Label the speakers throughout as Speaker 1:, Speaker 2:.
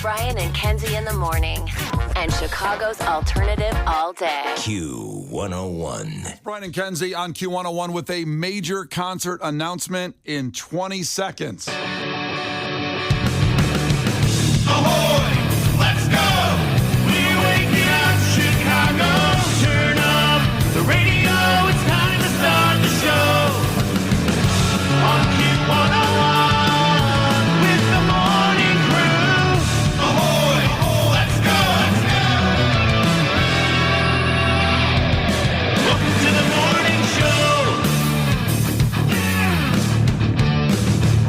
Speaker 1: Brian and Kenzie in the morning. And Chicago's alternative all day.
Speaker 2: Q101.
Speaker 3: Brian and Kenzie on Q101 with a major concert announcement in 20 seconds.
Speaker 4: Ahoy! Let's go! We're waking up Chicago. Turn up the radio. It's time to start the show. On Q101 with the morning crew. Ahoy! Let's go! Welcome to the morning show.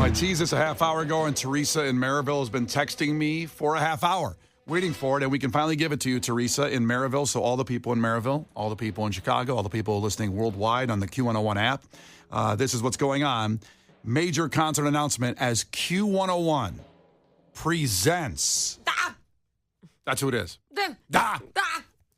Speaker 3: I teased this a half hour ago, and Teresa in Maryville has been texting me for a half hour, waiting for it, and we can finally give it to you, Teresa in Maryville. So all the people in Maryville, all the people in Chicago, all the people listening worldwide on the Q101 app, this is what's going on. Major concert announcement as Q101 presents. That's who it is.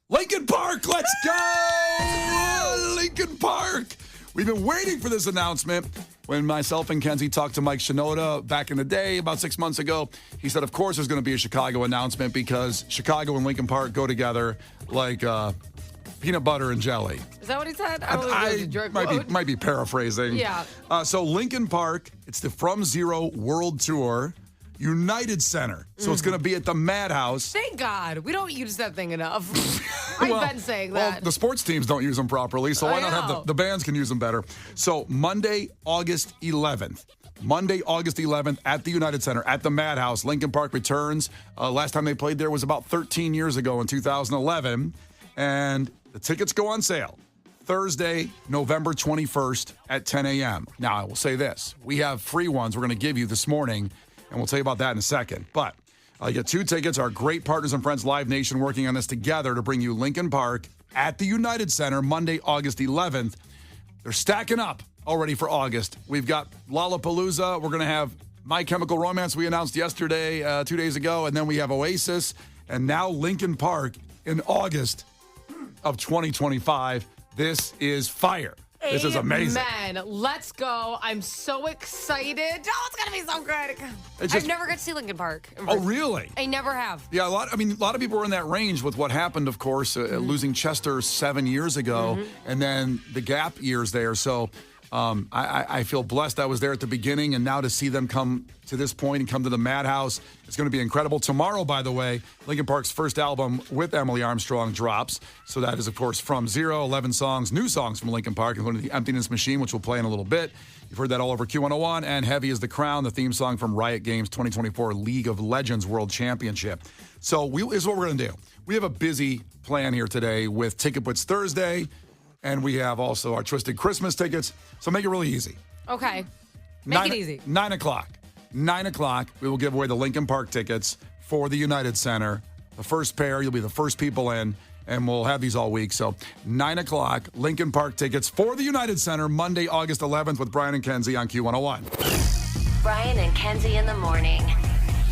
Speaker 3: Lincoln Park, let's go! Lincoln Park! We've been waiting for this announcement. When myself and Kenzie talked to Mike Shinoda back in the day, about 6 months ago, he said, of course, there's going to be a Chicago announcement because Chicago and Lincoln Park go together like peanut butter and jelly.
Speaker 5: Is that what he said? I don't know if it was a direct
Speaker 3: might be paraphrasing.
Speaker 5: Yeah.
Speaker 3: So Lincoln Park, it's the From Zero World Tour, United Center. So it's going to be at the Madhouse.
Speaker 5: Thank God. We don't use that thing enough. I've been saying that.
Speaker 3: Well, the sports teams don't use them properly, so why not have the bands can use them better? So Monday, August 11th. Monday, August 11th at the United Center, at the Madhouse. Lincoln Park returns. Last time they played there was about 13 years ago in 2011. And the tickets go on sale Thursday, November 21st at 10 a.m. Now, I will say this. We have free ones we're going to give you this morning, and we'll tell you about that in a second. But you get 2 tickets. Our great partners and friends, Live Nation, working on this together to bring you Lincoln Park at the United Center, Monday, August 11th. They're stacking up already for August. We've got Lollapalooza. We're going to have My Chemical Romance we announced yesterday, 2 days ago. And then we have Oasis. And now Lincoln Park in August of 2025. This is fire. This is amazing.
Speaker 5: Man, let's go. I'm so excited. Oh, it's going to be so good. I've never got to see Lincoln Park.
Speaker 3: Oh, really?
Speaker 5: I never have.
Speaker 3: Yeah, a lot of people were in that range with what happened, of course, losing Chester 7 years ago, and then the gap years there. So I feel blessed I was there at the beginning, and now to see them come to this point and come to the Madhouse, it's going to be incredible. Tomorrow, by the way, Lincoln Park's first album with Emily Armstrong drops. So that is, of course, From Zero, 11 songs, new songs from Lincoln Park, including The Emptiness Machine, which we'll play in a little bit. You've heard that all over Q101, and Heavy is the Crown, the theme song from Riot Games 2024 League of Legends World Championship. So this is what we're going to do. We have a busy plan here today with Ticket Blitz Thursday, and we have also our Twisted Christmas tickets. So make it really easy.
Speaker 5: Okay. Make it easy.
Speaker 3: 9 o'clock. 9 o'clock, we will give away the Lincoln Park tickets for the United Center. The first pair, you'll be the first people in, and we'll have these all week. So 9 o'clock, Lincoln Park tickets for the United Center, Monday, August 11th with Brian and Kenzie on Q101.
Speaker 1: Brian and Kenzie in the morning.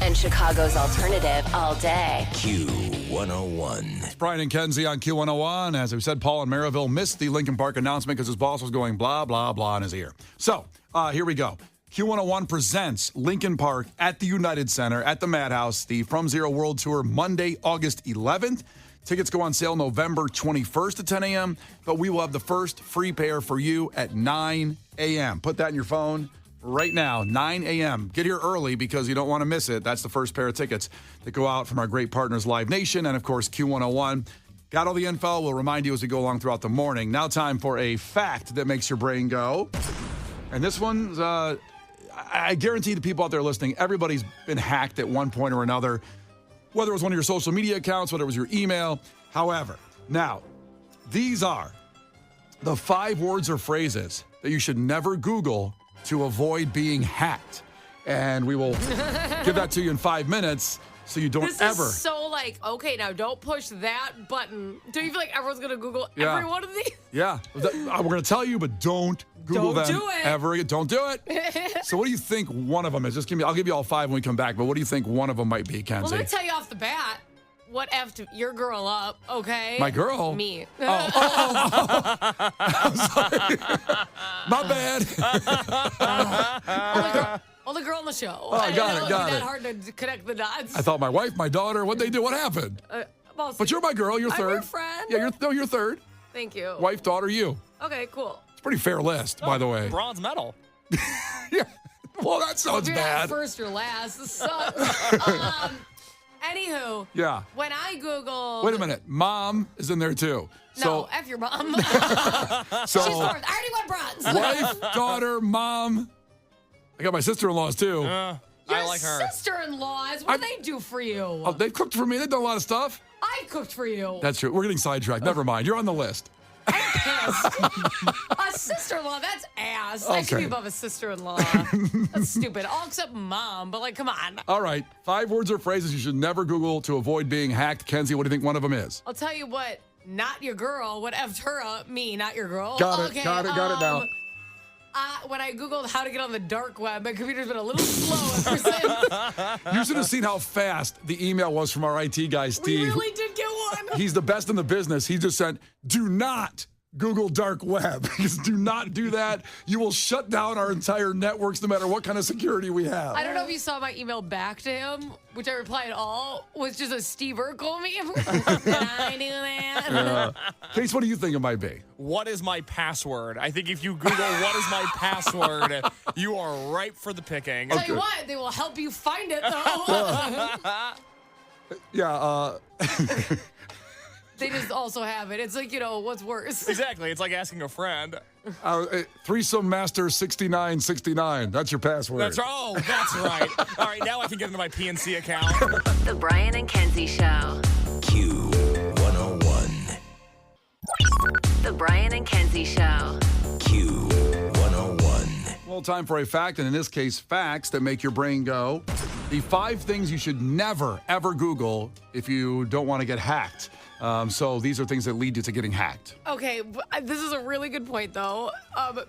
Speaker 1: And Chicago's alternative all day.
Speaker 2: Q101.
Speaker 3: It's Brian and Kenzie on Q101. As we said, Paul in Maryville missed the Lincoln Park announcement because his boss was going blah, blah, blah in his ear. So here we go. Q101 presents Lincoln Park at the United Center at the Madhouse, the From Zero World Tour, Monday, August 11th. Tickets go on sale November 21st at 10 a.m., but we will have the first free pair for you at 9 a.m. Put that in your phone right now, 9 a.m. Get here early because you don't want to miss it. That's the first pair of tickets that go out from our great partners, Live Nation, and, of course, Q101. Got all the info. We'll remind you as we go along throughout the morning. Now time for a fact that makes your brain go. And this one's... I guarantee the people out there listening, everybody's been hacked at one point or another, whether it was one of your social media accounts, whether it was your email. However, now, these are the 5 words or phrases that you should never Google to avoid being hacked. And we will give that to you in 5 minutes so you don't ever.
Speaker 5: This is so okay, now don't push that button. Do you feel like everyone's going to Google every one of these?
Speaker 3: Yeah. We're going to tell you, but don't Google them
Speaker 5: do it.
Speaker 3: ever again. Don't do it. So what do you think one of them is? I'll give you all 5 when we come back, but what do you think one of them might be, Kenzie?
Speaker 5: Well, let me tell you off the bat. What effed your girl up, okay?
Speaker 3: My girl?
Speaker 5: Me.
Speaker 3: I'm sorry. My bad.
Speaker 5: Well, the girl on the show.
Speaker 3: Oh, got it.
Speaker 5: That hard to connect the dots.
Speaker 3: I thought my wife, my daughter, what'd they do? What happened? But you're my girl. You're
Speaker 5: I'm
Speaker 3: third.
Speaker 5: your friend.
Speaker 3: Yeah, you're third.
Speaker 5: Thank you.
Speaker 3: Wife, daughter, you.
Speaker 5: Okay, cool.
Speaker 3: It's a pretty fair list, by the way.
Speaker 6: Bronze medal.
Speaker 3: Yeah. Well, that sounds
Speaker 5: If you're
Speaker 3: bad.
Speaker 5: not first or last, this sucks. Anywho.
Speaker 3: Yeah.
Speaker 5: When I Googled.
Speaker 3: Wait a minute. Mom is in there too.
Speaker 5: No, F your mom.
Speaker 3: So
Speaker 5: She's fourth. I already won bronze.
Speaker 3: wife, daughter, mom. I got my sister-in-laws too.
Speaker 6: I
Speaker 5: Your
Speaker 6: like her.
Speaker 5: sister-in-laws, what do they do for you?
Speaker 3: Oh, they've cooked for me. They've done a lot of stuff.
Speaker 5: I cooked for you.
Speaker 3: That's true. We're getting sidetracked. Never mind. You're on the list.
Speaker 5: I'm pissed. A sister-in-law, that's ass. I should be
Speaker 3: Okay.
Speaker 5: above a sister-in-law. That's stupid. All except mom, but like, come on.
Speaker 3: All right. 5 words or phrases you should never Google to avoid being hacked. Kenzie, what do you think one of them is?
Speaker 5: I'll tell you what, not your girl. What effed her up? Me, not your girl.
Speaker 3: Got it.
Speaker 5: Okay,
Speaker 3: Got it now.
Speaker 5: When I Googled how to get on the dark web, my computer's been a little slow ever since.
Speaker 3: You should have seen how fast the email was from our IT guy,
Speaker 5: We
Speaker 3: Steve.
Speaker 5: really did get one.
Speaker 3: He's the best in the business. He just sent, do not Google dark web. Because do not do that. You will shut down our entire networks no matter what kind of security we have.
Speaker 5: I don't know if you saw my email back to him, which I replied all, was just a Steve Urkel meme. Did I do that?
Speaker 3: Case, what do you think it might be?
Speaker 6: What is my password? I think if you Google what is my password, you are ripe for the picking.
Speaker 5: Tell you what, they will help you find it, though.
Speaker 3: Yeah,
Speaker 5: They just also have it. It's like, what's worse?
Speaker 6: Exactly. It's like asking a friend.
Speaker 3: threesome master 6969. That's your password.
Speaker 6: That's right. Oh, that's right. All right, now I can get into my PNC account.
Speaker 1: The Brian and Kenzie Show.
Speaker 2: Q101.
Speaker 1: The Brian and Kenzie Show.
Speaker 2: Q101.
Speaker 3: Well, time for a fact, and in this case, facts that make your brain go. The 5 things you should never, ever Google if you don't want to get hacked. So these are things that lead you to getting hacked.
Speaker 5: Okay, this is a really good point, though.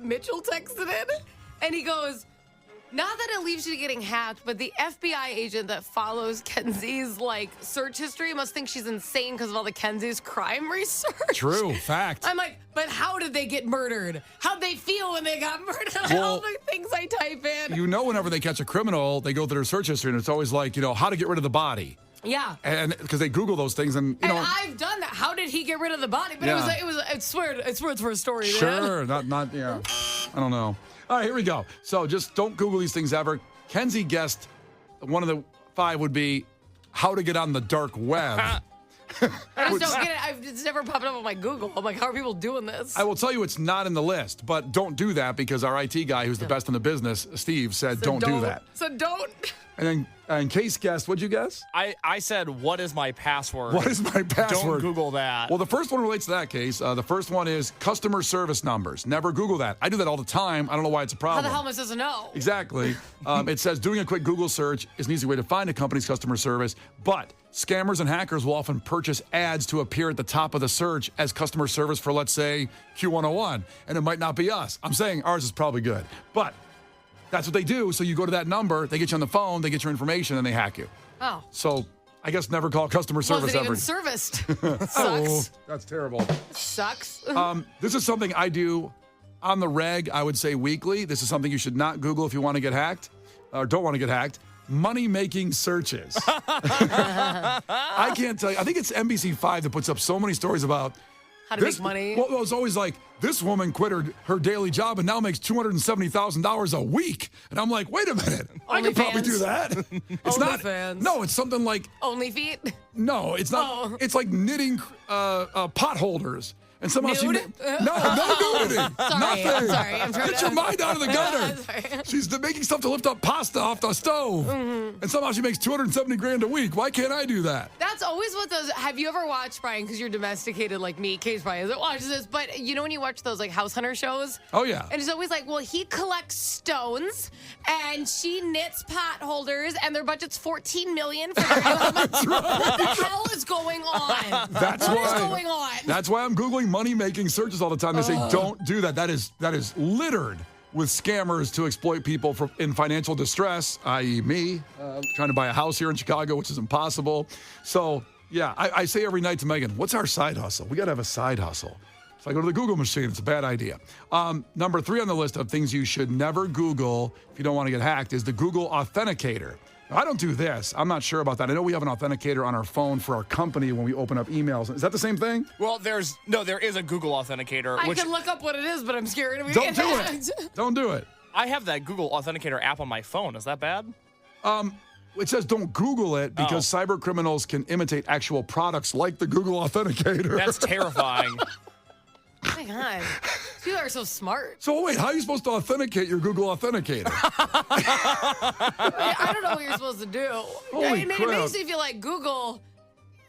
Speaker 5: Mitchell texted in, and he goes, not that it leaves you getting hacked, but the FBI agent that follows Kenzie's, search history must think she's insane because of all the Kenzie's crime research.
Speaker 3: True, fact.
Speaker 5: I'm like, but how did they get murdered? How'd they feel when they got murdered?
Speaker 3: Well,
Speaker 5: All the things I type in.
Speaker 3: Whenever they catch a criminal, they go through their search history, and it's always like, how to get rid of the body.
Speaker 5: Yeah.
Speaker 3: And because they Google those things, and
Speaker 5: And I've done that. How did he get rid of the body? But
Speaker 3: Yeah.
Speaker 5: it's words for a story, man.
Speaker 3: Sure, yeah. I don't know. All right, here we go. So just don't Google these things ever. Kenzie guessed one of the 5 would be how to get on the dark web.
Speaker 5: I just don't get it. It's never popped up on my Google. I'm like, how are people doing this?
Speaker 3: I will tell you it's not in the list, but don't do that because our IT guy, who's the best in the business, Steve, said
Speaker 5: So
Speaker 3: don't do that.
Speaker 5: So don't.
Speaker 3: And then Case guessed, what'd you guess?
Speaker 6: I said, what is my password?
Speaker 3: What is my password?
Speaker 6: Don't Google that.
Speaker 3: Well, the first one relates to that, Case. The first one is customer service numbers. Never Google that. I do that all the time. I don't know why it's a
Speaker 5: How
Speaker 3: problem.
Speaker 5: the hell am I supposed to know?
Speaker 3: Exactly. It says doing a quick Google search is an easy way to find a company's customer service, but scammers and hackers will often purchase ads to appear at the top of the search as customer service for, let's say, Q101, and it might not be us. I'm saying ours is probably good, but that's what they do. So you go to that number, they get you on the phone, they get your information, and they hack you.
Speaker 5: Oh.
Speaker 3: So I guess never call customer service
Speaker 5: Wasn't
Speaker 3: ever.
Speaker 5: even serviced.
Speaker 3: Oh,
Speaker 5: Sucks.
Speaker 3: that's terrible.
Speaker 5: Sucks.
Speaker 3: This is something I do on the reg, I would say weekly. This is something you should not Google if you want to get hacked or don't want to get hacked. Money-making searches. I can't tell you. I think it's NBC5 that puts up so many stories about
Speaker 5: How to make money.
Speaker 3: Well, it's always like, this woman quit her daily job and now makes $270,000 a week. And I'm like, wait a minute. I could probably do that. It's not.
Speaker 5: OnlyFans.
Speaker 3: No, it's something like,
Speaker 5: Only feet.
Speaker 3: no, it's not.
Speaker 5: Oh.
Speaker 3: It's like knitting pot holders. And somehow she
Speaker 5: Nude?
Speaker 3: no nudity.
Speaker 5: Sorry,
Speaker 3: Nothing.
Speaker 5: I'm sorry. I'm trying
Speaker 3: Get
Speaker 5: to.
Speaker 3: your mind out of the gutter.
Speaker 5: Sorry.
Speaker 3: She's making stuff to lift up pasta off the stove. And somehow she makes $270,000 a week. Why can't I do that?
Speaker 5: That's always what those. Have you ever watched, Brian? Because you're domesticated like me. Case Brian isn't watches this, but when you watch those house hunter shows.
Speaker 3: Oh, yeah.
Speaker 5: And it's always like, well, he collects stones, and she knits pot holders, and their budget's $14 million for their What the hell is going on? What is going on?
Speaker 3: That's why I'm Googling money-making searches all the time. They say, don't do that. That is littered with scammers to exploit people in financial distress, i.e. me, trying to buy a house here in Chicago, which is impossible. So, yeah, I say every night to Megan, what's our side hustle? We got to have a side hustle. So I go to the Google machine. It's a bad idea. Number 3 on the list of things you should never Google if you don't want to get hacked is the Google Authenticator. Now, I don't do this. I'm not sure about that. I know we have an authenticator on our phone for our company when we open up emails. Is that the same thing?
Speaker 6: Well, there is a Google Authenticator.
Speaker 5: I
Speaker 6: which
Speaker 5: can look up what it is, but I'm scared of it.
Speaker 3: Don't do it. Don't do it.
Speaker 6: I have that Google Authenticator app on my phone. Is that bad?
Speaker 3: It says don't Google it because cyber criminals can imitate actual products like the Google Authenticator.
Speaker 6: That's terrifying.
Speaker 5: Oh my God. People are so smart.
Speaker 3: So wait, how are you supposed to authenticate your Google Authenticator?
Speaker 5: I don't know what you're supposed to do.
Speaker 3: Holy
Speaker 5: It
Speaker 3: crap.
Speaker 5: makes me feel like Google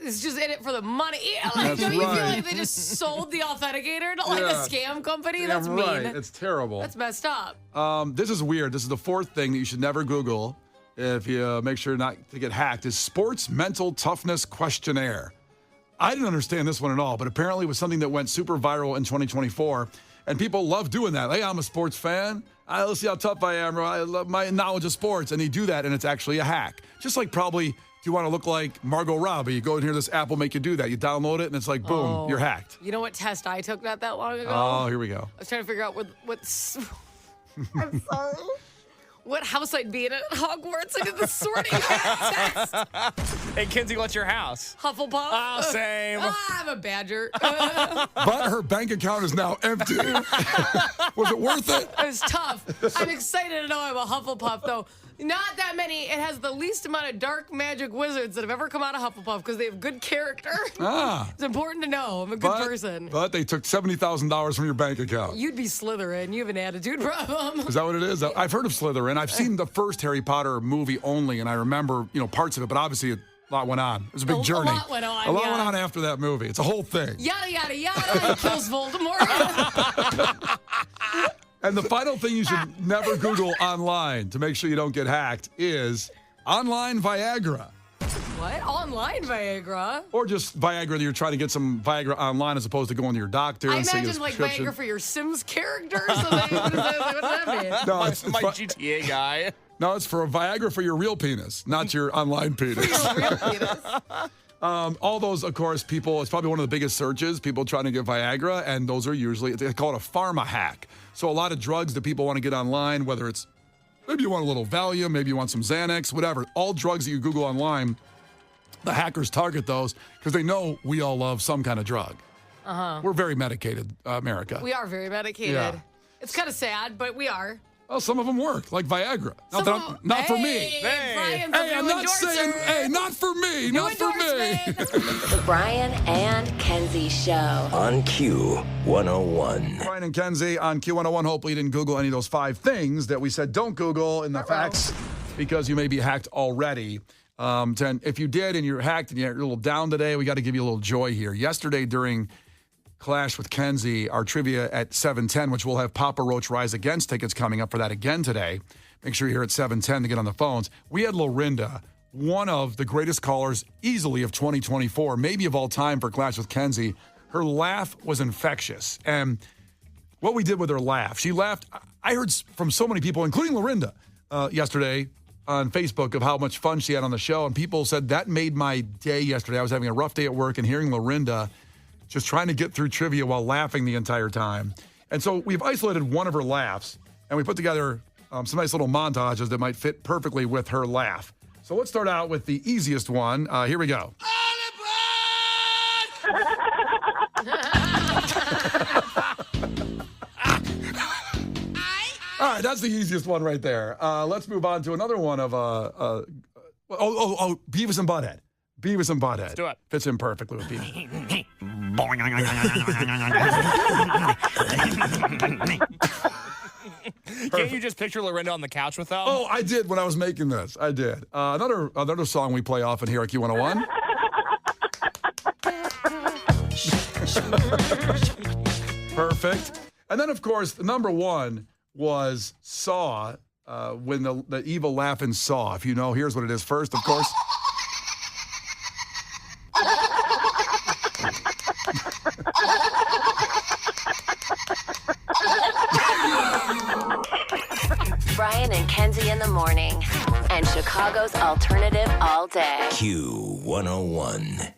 Speaker 5: is just in it for the money.
Speaker 3: That's
Speaker 5: Don't you feel
Speaker 3: right.
Speaker 5: like they just sold the authenticator to like a scam company? That's
Speaker 3: Yeah,
Speaker 5: mean.
Speaker 3: right. It's terrible.
Speaker 5: That's messed up.
Speaker 3: This is weird. This is the 4th thing that you should never Google if you make sure not to get hacked is sports mental toughness questionnaire. I didn't understand this one at all, but apparently it was something that went super viral in 2024, and people love doing that. Hey, I'm a sports fan. Let's see how tough I am. I love my knowledge of sports, and you do that, and it's actually a hack. Just like probably if you want to look like Margot Robbie, you go in here, this app will make you do that. You download it, and it's like, boom, you're hacked.
Speaker 5: You know what test I took not that long ago?
Speaker 3: Oh, here we go.
Speaker 5: I was trying to figure out I'm sorry. What house I'd be in at Hogwarts. I did the sorting test.
Speaker 6: Hey, Kenzie, what's your house?
Speaker 5: Hufflepuff.
Speaker 6: Ah, same.
Speaker 5: I'm a badger.
Speaker 3: But her bank account is now empty. Was it worth it?
Speaker 5: It was tough. I'm excited to know I'm a Hufflepuff, though. Not that many. It has the least amount of dark magic wizards that have ever come out of Hufflepuff because they have good character. It's important to know. I'm a good person.
Speaker 3: But they took $70,000 from your bank account.
Speaker 5: You'd be Slytherin. You have an attitude problem.
Speaker 3: Is that what it is? I've heard of Slytherin. I've seen the first Harry Potter movie only, and I remember, parts of it, but obviously a lot went on. It was a big journey.
Speaker 5: A lot went on.
Speaker 3: A lot went on after that movie. It's a whole thing.
Speaker 5: Yada, yada, yada. He kills Voldemort.
Speaker 3: And the final thing you should never Google online to make sure you don't get hacked is online Viagra.
Speaker 5: What? Online Viagra?
Speaker 3: Or just Viagra that you're trying to get some Viagra online as opposed to going to your doctor
Speaker 5: I
Speaker 3: and saying
Speaker 5: imagine like
Speaker 3: prescription.
Speaker 5: Viagra for your Sims character. So what does that mean?
Speaker 3: No, it's
Speaker 6: My GTA guy.
Speaker 3: No, it's for a Viagra for your real penis, not your online penis.
Speaker 5: Real penis.
Speaker 3: All those, of course, people, it's probably one of the biggest searches, people trying to get Viagra, and those are usually, they call it a pharma hack. So a lot of drugs that people want to get online, whether it's, maybe you want a little Valium, maybe you want some Xanax, whatever, all drugs that you Google online, the hackers target those because they know we all love some kind of drug. We're very medicated, America.
Speaker 5: We are very medicated.
Speaker 3: Yeah.
Speaker 5: It's kind of sad, but we are.
Speaker 3: Well, some of them work, like Viagra. Not for me.
Speaker 5: Brian's
Speaker 3: Hey,
Speaker 5: a
Speaker 3: I'm
Speaker 5: new
Speaker 3: not saying,
Speaker 5: endorser.
Speaker 3: hey, not for me,
Speaker 5: New
Speaker 3: not for me.
Speaker 5: endorsement.
Speaker 1: The Brian and Kenzie Show.
Speaker 2: On Q101.
Speaker 3: Brian and Kenzie on Q101. Hopefully you didn't Google any of those 5 things that we said don't Google in the facts because you may be hacked already. If you did and you're hacked and you're a little down today, we got to give you a little joy here. Yesterday during Clash with Kenzie, our trivia at 7:10, which we'll have Papa Roach Rise Against tickets coming up for that again today. Make sure you're here at 7:10 to get on the phones. We had Lorinda, one of the greatest callers easily of 2024, maybe of all time for Clash with Kenzie. Her laugh was infectious. And what we did with her laugh, she laughed. I heard from so many people, including Lorinda, yesterday on Facebook of how much fun she had on the show. And people said that made my day yesterday. I was having a rough day at work and hearing Lorinda just trying to get through trivia while laughing the entire time. And so we've isolated one of her laughs, and we put together some nice little montages that might fit perfectly with her laugh. So let's start out with the easiest one. Here we go. All right, that's the easiest one right there. Let's move on to another one of Beavis and Butthead. Beavis and Butthead. Let's
Speaker 6: do it.
Speaker 3: Fits in perfectly with Beavis.
Speaker 6: Can't you just picture Lorinda on the couch with them?
Speaker 3: Oh, I did when I was making this. I did. Another song we play often here at Q101. Perfect. And then, of course, the number one was Saw, when the evil laugh in Saw. If you know, here's what it is first, of course.
Speaker 1: Brian and Kenzie in the morning. And Chicago's alternative all day.
Speaker 2: Q101.